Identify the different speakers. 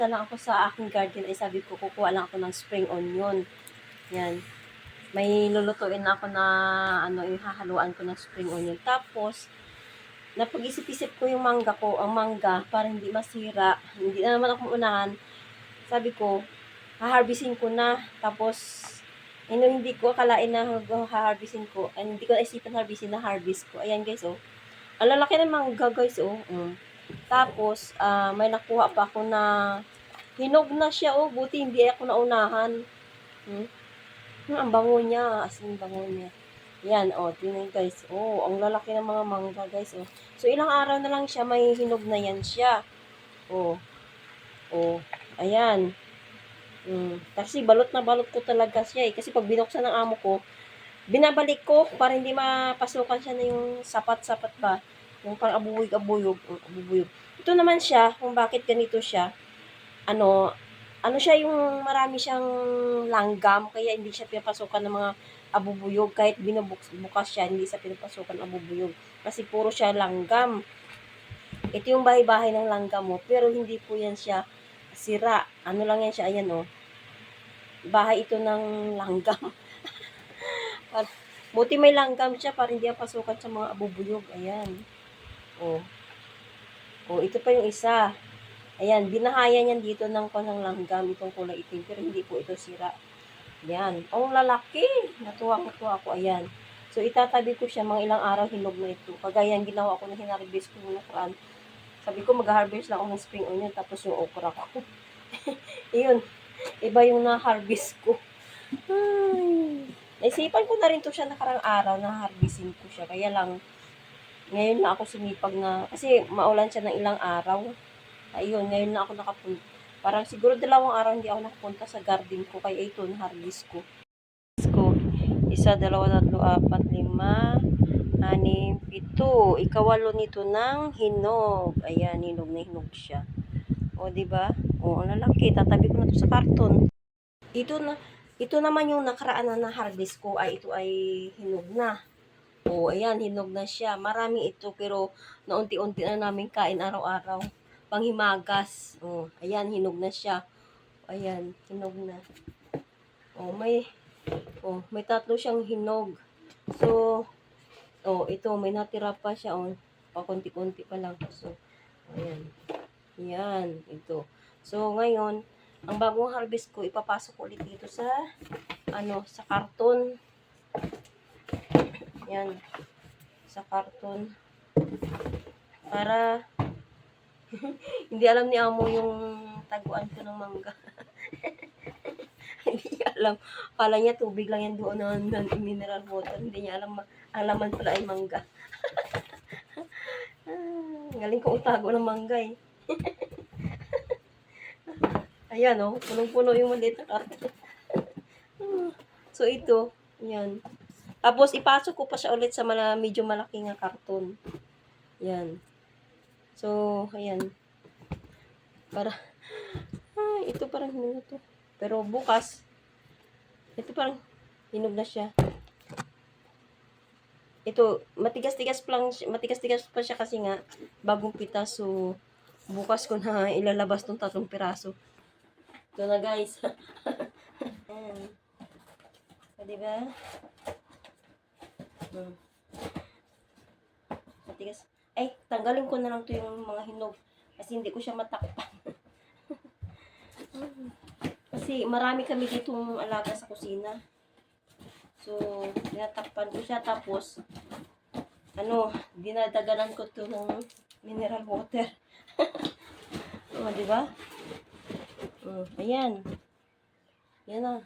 Speaker 1: lang ako sa aking garden ay sabi ko kukuha lang ako ng spring onion. Yan. May lulutuin ako na ihahaluan ko ng spring onion. Tapos napag-isip-isip ko yung mangga ko, ang mangga para hindi masira. Hindi na naman ako unahan. Sabi ko, haharbisin ko na. Tapos hindi ko akalain na haharbisin ko. Hindi ko naisipan harbisin na harvest ko. Ayan guys, oh. Ang lalaki ng mangga guys, oh. Tapos, may nakuha pa ako na hinog na siya, oh. Buti hindi ako naunahan. Ang bango niya. As in, bango niya. Yan, oh. Tingnan guys. Oh, ang lalaki ng mga mangga guys, oh. So, ilang araw na lang siya, may hinog na yan siya. Oh. Oh. Ayan. Kasi balot na balot ko talaga siya, eh. Kasi pag binuksan ng amo ko, binabalik ko para hindi mapasukan siya na yung sapat-sapat ba. Yung parang abuyog-abuyog. Ito naman siya, kung bakit ganito siya. Ano siya yung marami siyang langgam, kaya hindi siya pinapasukan ng mga abubuyog. Kahit binubukas siya, hindi siya pinapasukan ng abubuyog. Kasi puro siya langgam. Ito yung bahay-bahay ng langgam mo, pero hindi po yan siya sira. Ano lang yan siya, ayan oh. Bahay ito ng langgam. Buti may langgam siya para hindi pasukan sa mga abubuyog. Ayan. Oh. Oh, ito pa yung isa. Ayan, binahaya niyan dito ng langgam itong kulay itim, pero hindi po ito sira. Ayan. Oh, lalaki. Natuwa ako. Ayan. So, itatabi ko siya mga ilang araw, hinog na ito. Kagaya ang ginawa ko na hinarvest ko ng nakaraan. Sabi ko, mag-harvest lang ako ng spring onion, tapos yung okra ko. Iyon. Iba yung na-harvest ko. Naisipan ko na rin to siya nakarang araw na harvestin ko siya. Kaya lang, ngayon na ako sumipag na, kasi maulan siya ng ilang araw. Ayun, ngayon na ako nakapunta. Parang siguro 2 araw hindi ako nakapunta sa garden ko. Kaya ito, na-harvest ko. 1, 2, 3, 4, 5, 6, 7. Ikawalo nito ng hinog. Ayan, hinog na hinog siya. O, diba? O, ang lalaki. Tatabi ko na to sa karton. Ito naman yung nakaraan na harvest ko ay ito ay hinog na. O, ayan, hinog na siya. Marami ito pero naunti-unti na namin kain araw-araw. Panghimagas. O, ayan, hinog na siya. Ayan, hinog na. O, may 3 siyang hinog. So, ito, may natira pa siya. O, pakunti-kunti pa lang. So, ayan. Yan, ito. So, ngayon, ang bagong harvest ko, ipapasok ulit dito sa, sa karton. Yan. Sa karton. Para, hindi alam ni amo yung taguan ko ng mangga. Hindi niya alam. Kala niya tubig lang yan doon ng mineral water. Hindi niya alam, alaman pala ay mangga. Galing ko utago ng mangga eh. Ayan oh, punong-puno yung maliit na karton. So ito, yan. Tapos ipasok ko pa siya ulit sa medyo malaki nga karton. Yan. So, ayan. Para, ito parang hinog na to. Pero bukas, ito parang hinog na siya. Ito, matigas-tigas pa siya kasi nga, bagong pitas. So, bukas ko na ilalabas tong 3 piraso. Ito na guys. Ayan. So, diba? Matigas. Ay, tanggalin ko na lang to yung mga hinog. Kasi hindi ko siya matakpan. Kasi marami kami ditong alaga sa kusina. So, tinatakpan ko siya. Tapos, dinadaganan ko to ng mineral water. Diba? Ayan. Yan na.